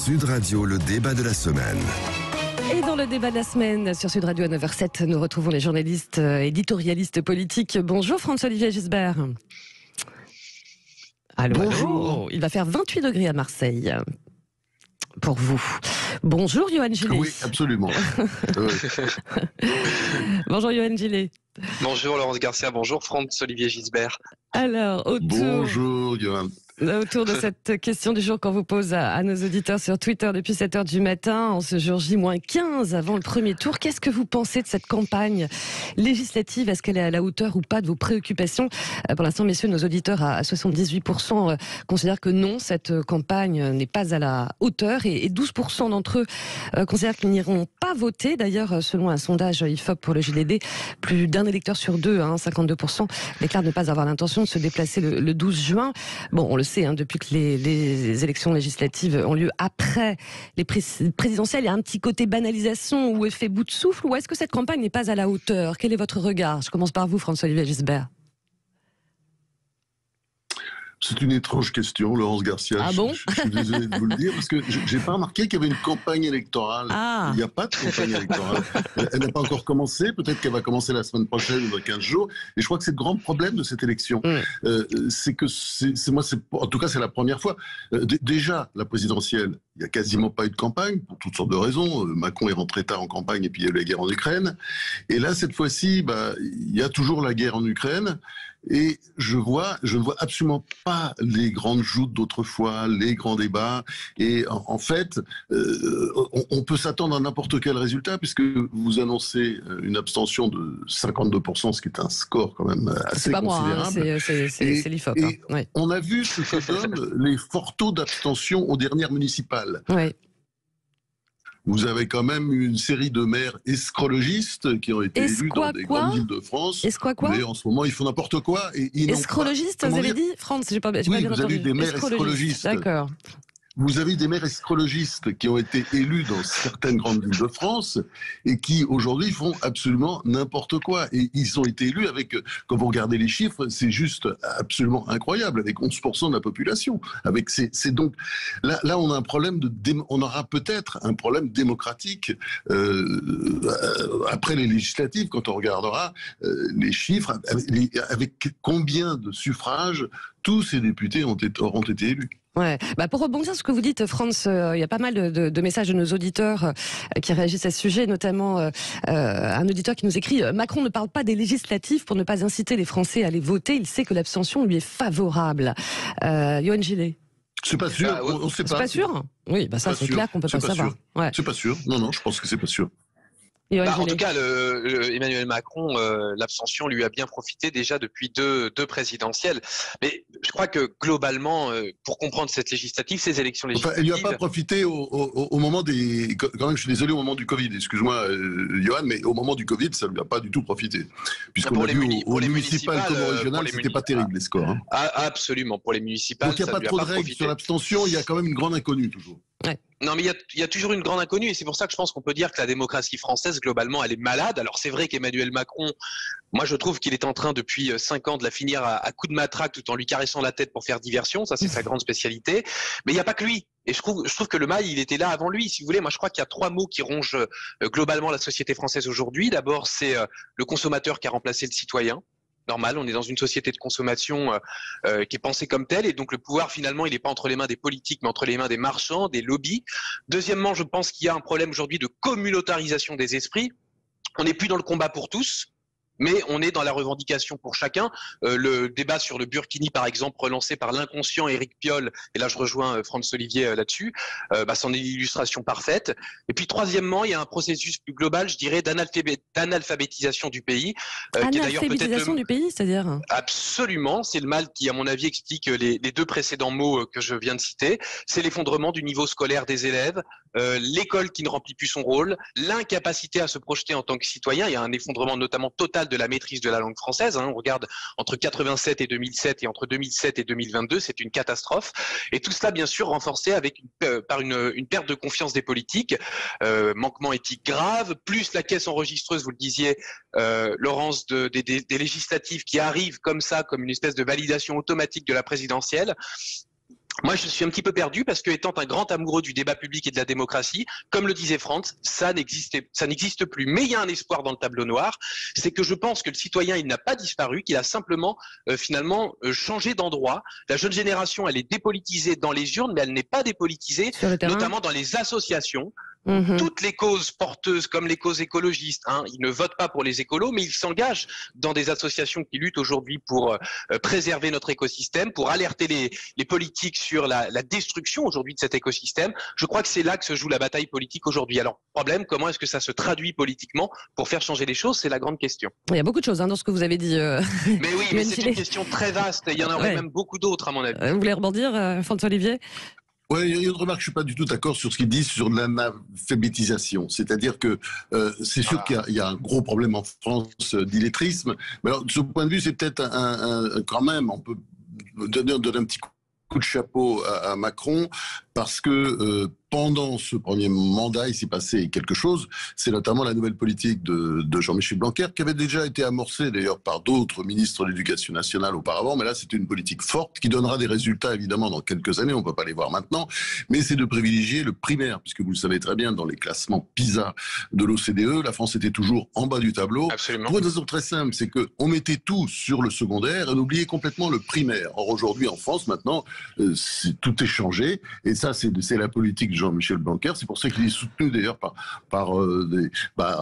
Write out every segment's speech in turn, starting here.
Sud Radio, le débat de la semaine. Et dans le débat de la semaine sur Sud Radio à 9h07, nous retrouvons les journalistes éditorialistes politiques. Bonjour François-Olivier Gisbert. Allô, bonjour. allô. Il va faire 28 degrés à Marseille. Pour vous. Bonjour Yoann Gillet. Oui, absolument. Bonjour Yoann Gillet. Bonjour Laurence Garcia, bonjour François-Olivier Gisbert. Alors, Bonjour Yoann. Autour de cette question du jour qu'on vous pose à nos auditeurs sur Twitter depuis 7h du matin, en ce jour J-15 avant le premier tour, qu'est-ce que vous pensez de cette campagne législative? Est-ce qu'elle est à la hauteur ou pas de vos préoccupations? Pour l'instant, messieurs, nos auditeurs à 78% considèrent que non, cette campagne n'est pas à la hauteur et 12% d'entre eux considèrent qu'ils n'iront pas voter. D'ailleurs, selon un sondage IFOP pour le JDD, plus d'un électeur sur deux, 52%, déclarent ne pas avoir l'intention de se déplacer le 12 juin. Bon, on le sait, depuis que les élections législatives ont lieu après les présidentielles, il y a un petit côté banalisation ou effet bout de souffle, ou est-ce que cette campagne n'est pas à la hauteur? Quel est votre regard? Je commence par vous, François-Olivier Gisbert. C'est une étrange question, Laurence Garcia. Ah bon? Je suis désolé de vous le dire, parce que j'ai pas remarqué qu'il y avait une campagne électorale. Ah. Il n'y a pas de campagne électorale. Elle n'a pas encore commencé. Peut-être qu'elle va commencer la semaine prochaine ou dans 15 jours. Et je crois que c'est le grand problème de cette élection. C'est que en tout cas, c'est la première fois. Déjà, la présidentielle, il n'y a quasiment pas eu de campagne, pour toutes sortes de raisons. Macron est rentré tard en campagne et puis il y a eu la guerre en Ukraine. Et là, cette fois-ci, il y a toujours la guerre en Ukraine. Et je ne vois absolument pas les grandes joutes d'autrefois, les grands débats. Et en fait, on peut s'attendre à n'importe quel résultat, puisque vous annoncez une abstention de 52%, ce qui est un score quand même assez considérable. C'est pas moi, c'est l'IFOP. Oui. On a vu ce que donnent les forts taux d'abstention aux dernières municipales. Oui. Vous avez quand même une série de maires escrologistes qui ont été élus dans des grandes villes de France. Mais en ce moment, ils font n'importe quoi. Escrologistes, vous avez dit, France, j'ai pas bien entendu. Vous avez des maires escrologistes. D'accord. Vous avez des maires escrologistes qui ont été élus dans certaines grandes villes de France et qui aujourd'hui font absolument n'importe quoi. Et ils ont été élus avec, quand vous regardez les chiffres, c'est juste absolument incroyable, avec 11% de la population. C'est donc là on a un problème on aura peut-être un problème démocratique après les législatives quand on regardera les chiffres avec combien de suffrages tous ces députés auront été élus. Ouais. Pour rebondir sur ce que vous dites, France, il y a pas mal de messages de nos auditeurs qui réagissent à ce sujet, notamment un auditeur qui nous écrit « Macron ne parle pas des législatives pour ne pas inciter les Français à aller voter. Il sait que l'abstention lui est favorable. » Yoann Gillet. C'est pas sûr, on sait pas. C'est pas sûr? Oui, ça c'est clair qu'on peut pas savoir. Ouais. C'est pas sûr. Non, je pense que c'est pas sûr. En tout cas, Emmanuel Macron, l'abstention lui a bien profité déjà depuis deux présidentielles. Mais je crois que globalement, pour comprendre cette législative, ces élections législatives... elle lui a pas profité au moment des... Quand même, je suis désolé, au moment du Covid. Excuse-moi, Yoann, mais au moment du Covid, ça lui a pas du tout profité. Puisqu'on a vu au municipal comme au régional, c'était pas terrible les scores. Absolument, pour les municipales, donc il n'y a pas trop de règles sur l'abstention, il y a quand même une grande inconnue toujours. Ouais. Non, mais il y a toujours une grande inconnue, et c'est pour ça que je pense qu'on peut dire que la démocratie française, globalement, elle est malade. Alors c'est vrai qu'Emmanuel Macron, moi je trouve qu'il est en train depuis 5 ans de la finir à coups de matraque tout en lui caressant la tête pour faire diversion, ça c'est sa grande spécialité. Mais il n'y a pas que lui. Et je trouve que le mal, il était là avant lui, si vous voulez. Moi, je crois qu'il y a 3 mots qui rongent globalement la société française aujourd'hui. D'abord, c'est le consommateur qui a remplacé le citoyen. Normal, on est dans une société de consommation qui est pensée comme telle, et donc le pouvoir finalement il n'est pas entre les mains des politiques mais entre les mains des marchands, des lobbies. Deuxièmement, je pense qu'il y a un problème aujourd'hui de communautarisation des esprits. On n'est plus dans le combat pour tous, mais on est dans la revendication pour chacun. Le débat sur le Burkini, par exemple, relancé par l'inconscient Éric Piolle, et là je rejoins François-Olivier là-dessus, c'en est l'illustration parfaite. Et puis troisièmement, il y a un processus plus global, je dirais, d'analphabétisation du pays. Analphabétisation du pays, c'est-à-dire? Absolument, c'est le mal qui, à mon avis, explique les 2 précédents mots que je viens de citer. C'est l'effondrement du niveau scolaire des élèves, l'école qui ne remplit plus son rôle, l'incapacité à se projeter en tant que citoyen. Il y a un effondrement notamment total de la maîtrise de la langue française. On regarde entre 87 et 2007 et entre 2007 et 2022, c'est une catastrophe. Et tout cela, bien sûr, renforcé avec par une perte de confiance des politiques, manquement éthique grave, plus la caisse enregistreuse, vous le disiez, Laurence, des législatives qui arrivent comme ça, comme une espèce de validation automatique de la présidentielle. Moi, je suis un petit peu perdu parce que, étant un grand amoureux du débat public et de la démocratie, comme le disait Franz, ça n'existe plus. Mais il y a un espoir dans le tableau noir, c'est que je pense que le citoyen, il n'a pas disparu, qu'il a simplement, finalement, changé d'endroit. La jeune génération, elle est dépolitisée dans les urnes, mais elle n'est pas dépolitisée, notamment dans les associations. Toutes les causes porteuses, comme les causes écologistes, ils ne votent pas pour les écolos, mais ils s'engagent dans des associations qui luttent aujourd'hui pour préserver notre écosystème, pour alerter les politiques sur la destruction aujourd'hui de cet écosystème. Je crois que c'est là que se joue la bataille politique aujourd'hui. Alors, problème, comment est-ce que ça se traduit politiquement pour faire changer les choses? C'est la grande question. Il y a beaucoup de choses dans ce que vous avez dit. Mais oui, mais c'est une question très vaste. Il y en aurait même beaucoup d'autres, à mon avis. Vous voulez rebondir, François-Olivier? Oui, il y a une remarque, je suis pas du tout d'accord sur ce qu'il dit sur l'analphabétisation. C'est-à-dire que c'est sûr qu'il y a un gros problème en France d'illettrisme. Mais alors, de ce point de vue, c'est peut-être quand même, on peut donner un petit coup de chapeau à Macron, parce que pendant ce premier mandat, il s'est passé quelque chose. C'est notamment la nouvelle politique de Jean-Michel Blanquer, qui avait déjà été amorcée d'ailleurs par d'autres ministres de l'Éducation nationale auparavant. Mais là, c'est une politique forte qui donnera des résultats évidemment dans quelques années. On ne peut pas les voir maintenant. Mais c'est de privilégier le primaire, puisque vous le savez très bien, dans les classements PISA de l'OCDE, la France était toujours en bas du tableau. Absolument. Pour une raison très simple, c'est qu'on mettait tout sur le secondaire et on oubliait complètement le primaire. Or aujourd'hui, en France, maintenant, tout est changé. Et ça, c'est la politique de Jean-Michel Blanquer. C'est pour ça qu'il est soutenu d'ailleurs par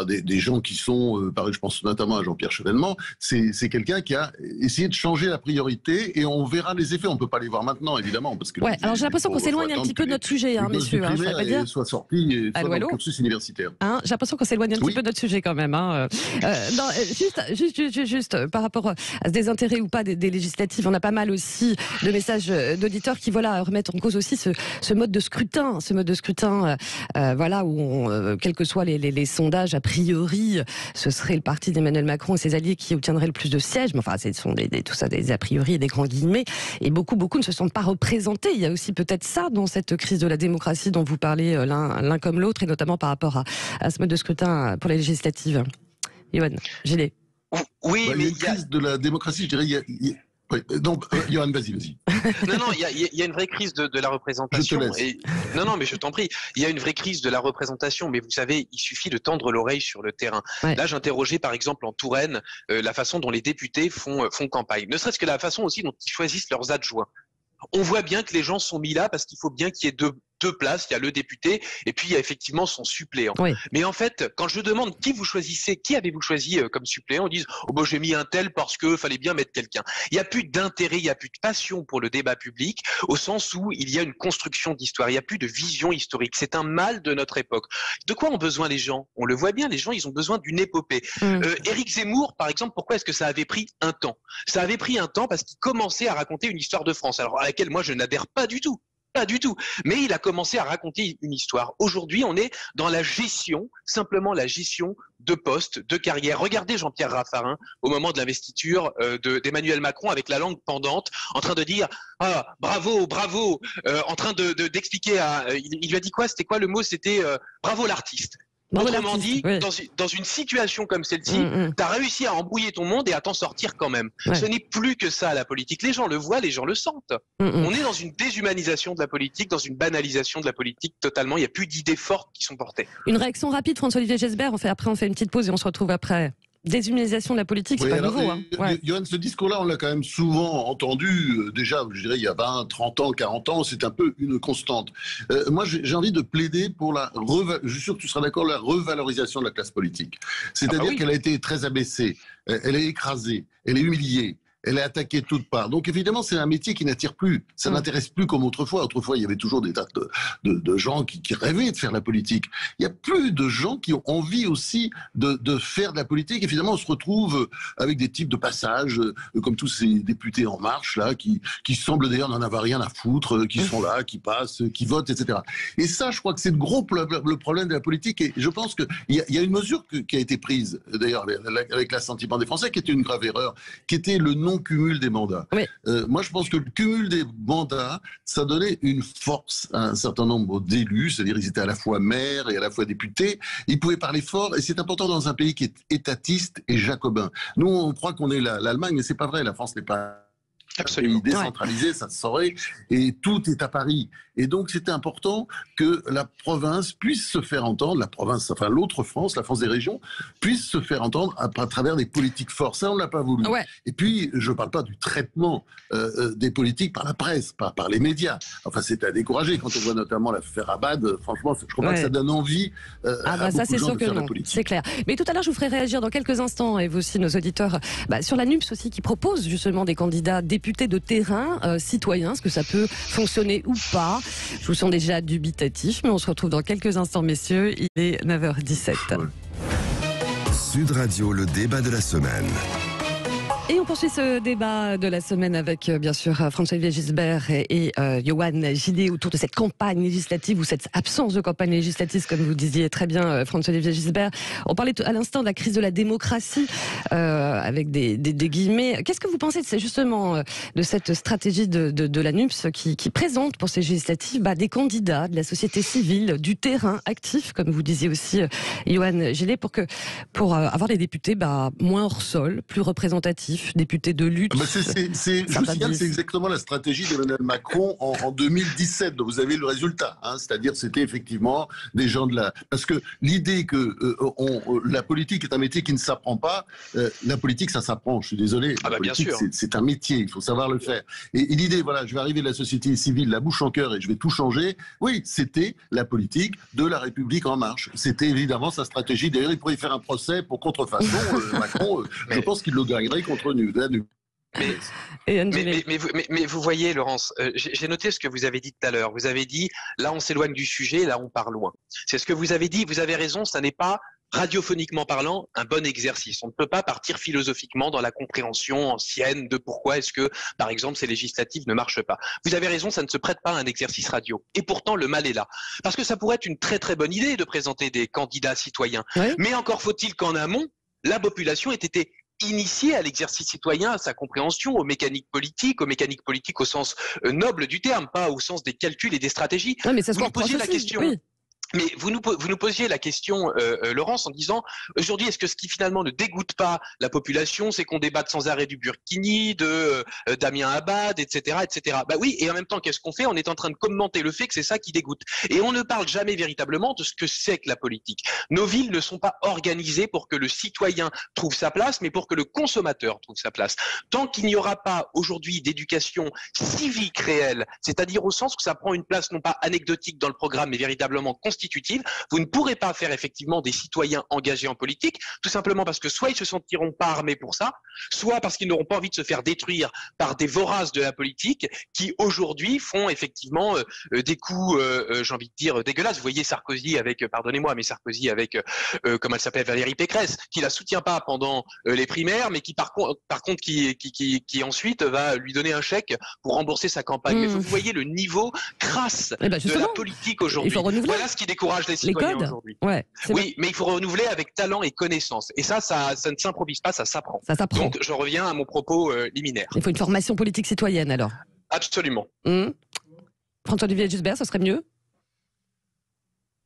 des gens qui sont, je pense notamment à Jean-Pierre Chevènement. C'est quelqu'un qui a essayé de changer la priorité et on verra les effets. On ne peut pas les voir maintenant, évidemment. Parce que alors j'ai l'impression qu'on s'éloigne un petit peu de notre sujet, messieurs. Et soit sorti et soit dans le cursus universitaire. J'ai l'impression qu'on s'éloigne un petit peu de notre sujet quand même. Juste par rapport à ce désintérêt ou pas des législatives, on a pas mal aussi de messages d'auditeurs qui remettent en cause aussi ce mode de scrutin, où quels que soient les sondages, a priori, ce serait le parti d'Emmanuel Macron et ses alliés qui obtiendraient le plus de sièges. Mais enfin, ce sont tout ça des a priori et des grands guillemets. Et beaucoup ne se sentent pas représentés. Il y a aussi peut-être ça dans cette crise de la démocratie dont vous parlez l'un comme l'autre, et notamment par rapport à ce mode de scrutin pour les législatives. Yoann Gillet. Oui, mais il y a une crise de la démocratie, je dirais. Donc, Yoann, vas-y. Non, il y a une vraie crise de la représentation. Non, mais je t'en prie. Il y a une vraie crise de la représentation, mais vous savez, il suffit de tendre l'oreille sur le terrain. Ouais. Là, j'interrogeais par exemple en Touraine la façon dont les députés font campagne. Ne serait-ce que la façon aussi dont ils choisissent leurs adjoints. On voit bien que les gens sont mis là parce qu'il faut bien qu'il y ait deux places, il y a le député et puis il y a effectivement son suppléant. Oui. Mais en fait, quand je demande qui avez-vous choisi comme suppléant, on dit j'ai mis un tel parce que fallait bien mettre quelqu'un. Il n'y a plus d'intérêt, il n'y a plus de passion pour le débat public, au sens où il y a une construction d'histoire, il n'y a plus de vision historique. C'est un mal de notre époque. De quoi ont besoin les gens? On le voit bien, les gens, ils ont besoin d'une épopée. Éric Zemmour, par exemple, pourquoi est-ce que ça avait pris un temps? Ça avait pris un temps parce qu'il commençait à raconter une histoire de France, alors à laquelle moi je n'adhère pas du tout. Pas du tout. Mais il a commencé à raconter une histoire. Aujourd'hui, on est dans la gestion, simplement la gestion de postes, de carrière. Regardez Jean-Pierre Raffarin au moment de l'investiture d'Emmanuel Macron avec la langue pendante, en train de dire « Ah, bravo, en train d'expliquer il lui a dit quoi? C'était quoi le mot? C'était « Bravo l'artiste ». Autrement dit, oui. dans une situation comme celle-ci, tu as réussi à embrouiller ton monde et à t'en sortir quand même. Ouais. Ce n'est plus que ça la politique. Les gens le voient, les gens le sentent. On est dans une déshumanisation de la politique, dans une banalisation de la politique totalement. Il n'y a plus d'idées fortes qui sont portées. Une réaction rapide, François-Olivier Gesbert. Après, on fait une petite pause et on se retrouve après. Déshumanisation de la politique, c'est pas nouveau. Yoann, ce discours-là, on l'a quand même souvent entendu, déjà, je dirais, il y a 20, 30 ans, 40 ans, c'est un peu une constante. Moi, j'ai envie de plaider pour je suis sûr que tu seras d'accord, la revalorisation de la classe politique. C'est-à-dire qu'elle a été très abaissée, elle est écrasée, elle est humiliée. Elle est attaquée de toutes parts. Donc évidemment, c'est un métier qui n'attire plus. Ça n'intéresse plus comme autrefois. Autrefois, il y avait toujours des tas de gens qui rêvaient de faire la politique. Il n'y a plus de gens qui ont envie aussi de faire de la politique. Et finalement, on se retrouve avec des types de passages, comme tous ces députés En Marche, là, qui semblent d'ailleurs n'en avoir rien à foutre, qui sont là, qui passent, qui votent, etc. Et ça, je crois que c'est le problème de la politique. Et je pense qu'il y a une mesure qui a été prise, d'ailleurs, avec l'assentiment des Français, qui était une grave erreur, qui était le non-cumul des mandats. Oui. Moi, je pense que le cumul des mandats, ça donnait une force à un certain nombre d'élus, c'est-à-dire ils étaient à la fois maires et à la fois députés, ils pouvaient parler fort, et c'est important dans un pays qui est étatiste et jacobin. Nous, on croit qu'on est l'Allemagne, mais c'est pas vrai, la France n'est pas... Absolument. pays décentralisé, ça se saurait, et tout est à Paris. Et donc, c'était important que la province puisse se faire entendre, l'autre France, la France des régions, puisse se faire entendre à travers des politiques fortes. Ça, on ne l'a pas voulu. Ouais. Et puis, je ne parle pas du traitement des politiques par la presse, par les médias. Enfin, c'est à décourager. Quand on voit notamment l'affaire Abad, franchement, je crois pas que ça donne envie à beaucoup de gens de faire la politique. C'est clair. Mais tout à l'heure, je vous ferai réagir dans quelques instants, et vous aussi, nos auditeurs, sur la NUPS aussi, qui propose justement des candidats députés de terrain, citoyens. Est-ce que ça peut fonctionner ou pas? Je vous sens déjà dubitatif, mais on se retrouve dans quelques instants, messieurs. Il est 9h17. Sud Radio, le débat de la semaine. Et on poursuit ce débat de la semaine avec, bien sûr, François-Olivier Gisbert et Yohann Gillet autour de cette campagne législative ou cette absence de campagne législative, comme vous disiez très bien, François-Olivier Gisbert. On parlait à l'instant de la crise de la démocratie, avec des guillemets. Qu'est-ce que vous pensez justement de cette stratégie de la NUPS qui présente pour ces législatives des candidats de la société civile, du terrain actif, comme vous disiez aussi, Yohann Gillet, pour avoir des députés moins hors sol, plus représentatifs, députés de lutte. C'est exactement la stratégie d'Emmanuel Macron en 2017. Donc vous avez le résultat. C'est-à-dire c'était effectivement des gens de la... Parce que l'idée que la politique est un métier qui ne s'apprend pas, la politique ça s'apprend, je suis désolé. Bien sûr. C'est un métier, il faut savoir le faire. Et l'idée, je vais arriver de la société civile, la bouche en cœur et je vais tout changer. Oui, c'était la politique de la République en marche. C'était évidemment sa stratégie. D'ailleurs, il pourrait y faire un procès pour contrefaçon. Macron, je pense qu'il le gagnerait contre nous. Mais vous voyez, Laurence, j'ai noté ce que vous avez dit tout à l'heure. Vous avez dit, là on s'éloigne du sujet, là on part loin. C'est ce que vous avez dit, vous avez raison, ça n'est pas, radiophoniquement parlant, un bon exercice. On ne peut pas partir philosophiquement dans la compréhension ancienne de pourquoi est-ce que, par exemple, ces législatives ne marchent pas. Vous avez raison, ça ne se prête pas à un exercice radio. Et pourtant, le mal est là. Parce que ça pourrait être une très très bonne idée de présenter des candidats citoyens. Oui. Mais encore faut-il qu'en amont, la population ait été initié à l'exercice citoyen, à sa compréhension, aux mécaniques politiques au sens noble du terme, pas au sens des calculs et des stratégies. Non, mais ça vous me posiez la question. Oui. Mais vous nous posiez la question, Laurence, en disant aujourd'hui, est-ce que ce qui finalement ne dégoûte pas la population, c'est qu'on débatte sans arrêt du Burkini, de Damien Abad, etc., etc. Oui, et en même temps, qu'est-ce qu'on fait? On est en train de commenter le fait que c'est ça qui dégoûte. Et on ne parle jamais véritablement de ce que c'est que la politique. Nos villes ne sont pas organisées pour que le citoyen trouve sa place, mais pour que le consommateur trouve sa place. Tant qu'il n'y aura pas aujourd'hui d'éducation civique réelle, c'est-à-dire au sens que ça prend une place non pas anecdotique dans le programme, mais véritablement constitutive, vous ne pourrez pas faire effectivement des citoyens engagés en politique, tout simplement parce que soit ils se sentiront pas armés pour ça, soit parce qu'ils n'auront pas envie de se faire détruire par des voraces de la politique qui aujourd'hui font effectivement des coups, j'ai envie de dire, dégueulasses. Vous voyez Sarkozy avec, pardonnez-moi, mais Sarkozy avec, comment elle s'appelle, Valérie Pécresse, qui la soutient pas pendant les primaires, mais qui par contre qui ensuite va lui donner un chèque pour rembourser sa campagne. Mais vous voyez le niveau crasse de la politique aujourd'hui. Voilà ce qui décourage les citoyens aujourd'hui. Ouais, oui, mais il faut renouveler avec talent et connaissance. Et ça ne s'improvise pas, ça s'apprend. Ça s'apprend. Donc je reviens à mon propos liminaire. Il faut une formation politique citoyenne alors. Absolument. François-Olivier Gisbert, ce serait mieux?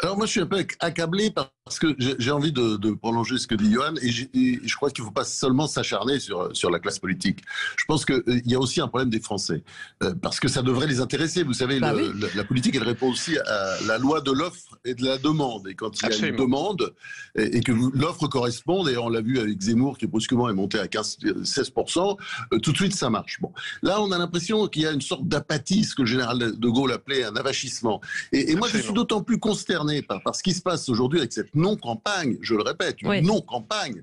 Alors moi je suis un peu accablé parce que j'ai envie de prolonger ce que dit Yohann et je crois qu'il ne faut pas seulement s'acharner sur la classe politique. Je pense qu'il y a aussi un problème des Français parce que ça devrait les intéresser. Vous savez, la politique elle répond aussi à la loi de l'offre et de la demande. Et quand il y a une demande et que l'offre correspond, d'ailleurs on l'a vu avec Zemmour qui brusquement est monté à 16%, tout de suite ça marche. Bon, là on a l'impression qu'il y a une sorte d'apathie, ce que le général de Gaulle appelait un avachissement. Et moi je suis d'autant plus consterné par ce qui se passe aujourd'hui avec cette non-campagne, je le répète, une non-campagne.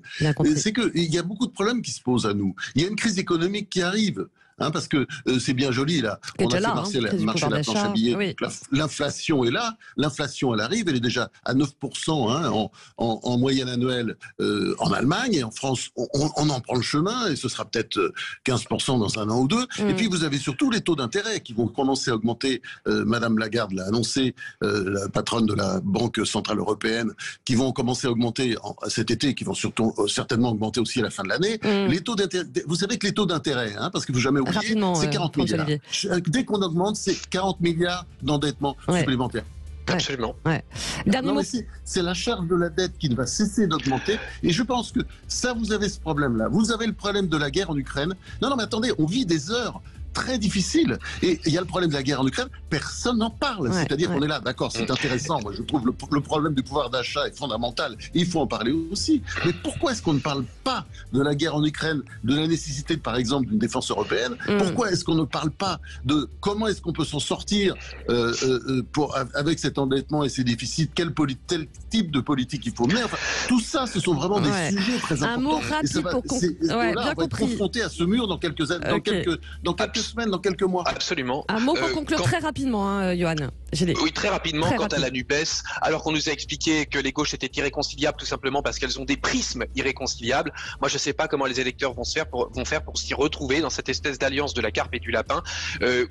C'est qu'il y a beaucoup de problèmes qui se posent à nous. Il y a une crise économique qui arrive. Parce que c'est bien joli, là. On a fait marcher la planche à billets. Oui. L'inflation est là. L'inflation, elle arrive. Elle est déjà à 9% en moyenne annuelle en Allemagne. Et en France, on en prend le chemin. Et ce sera peut-être 15% dans un an ou deux. Et puis, vous avez surtout les taux d'intérêt qui vont commencer à augmenter. Madame Lagarde l'a annoncé, la patronne de la Banque Centrale Européenne, qui vont commencer à augmenter cet été, qui vont surtout certainement augmenter aussi à la fin de l'année. Les taux d'intérêt, vous savez que les taux d'intérêt, parce que vous jamais c'est 40 milliards. Dès qu'on augmente, c'est 40 milliards d'endettement supplémentaire. Absolument. C'est la charge de la dette qui ne va cesser d'augmenter. Et je pense que ça, vous avez ce problème-là. Vous avez le problème de la guerre en Ukraine. Non, mais attendez, on vit des heures très difficile. Et il y a le problème de la guerre en Ukraine, personne n'en parle. C'est-à-dire qu'on est là, d'accord, c'est intéressant. Moi, je trouve le problème du pouvoir d'achat est fondamental. Il faut en parler aussi. Mais pourquoi est-ce qu'on ne parle pas de la guerre en Ukraine, de la nécessité, par exemple, d'une défense européenne? Pourquoi est-ce qu'on ne parle pas de comment est-ce qu'on peut s'en sortir avec cet endettement et ces déficits? Quel type de politique il faut mener? Enfin, tout ça, ce sont vraiment des sujets très importants. Un mot rapide pour on va être confronté à ce mur dans quelques années, dans quelques semaines, dans quelques mois. Absolument. Un mot pour conclure très rapidement, Johan. Oui, très rapidement, quant à la NUPES, alors qu'on nous a expliqué que les gauches étaient irréconciliables tout simplement parce qu'elles ont des prismes irréconciliables, moi je ne sais pas comment les électeurs vont faire pour s'y retrouver dans cette espèce d'alliance de la carpe et du lapin,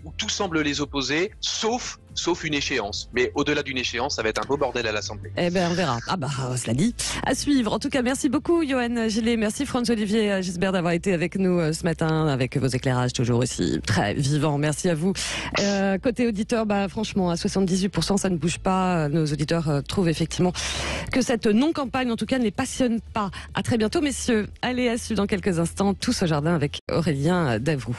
où tout semble les opposer, sauf une échéance. Mais au-delà d'une échéance, ça va être un beau bordel à l'Assemblée. Eh bien, on verra. Ah bah, cela dit. À suivre. En tout cas, merci beaucoup, Johan Gillet. Merci, Franz-Olivier Gisbert, d'avoir été avec nous ce matin, avec vos éclairages toujours aussi très vivants. Merci à vous. Côté auditeur, franchement, à 78%, ça ne bouge pas. Nos auditeurs trouvent effectivement que cette non-campagne, en tout cas, ne les passionne pas. À très bientôt, messieurs. Allez, à suivre dans quelques instants, Tous au jardin avec Aurélien Davout.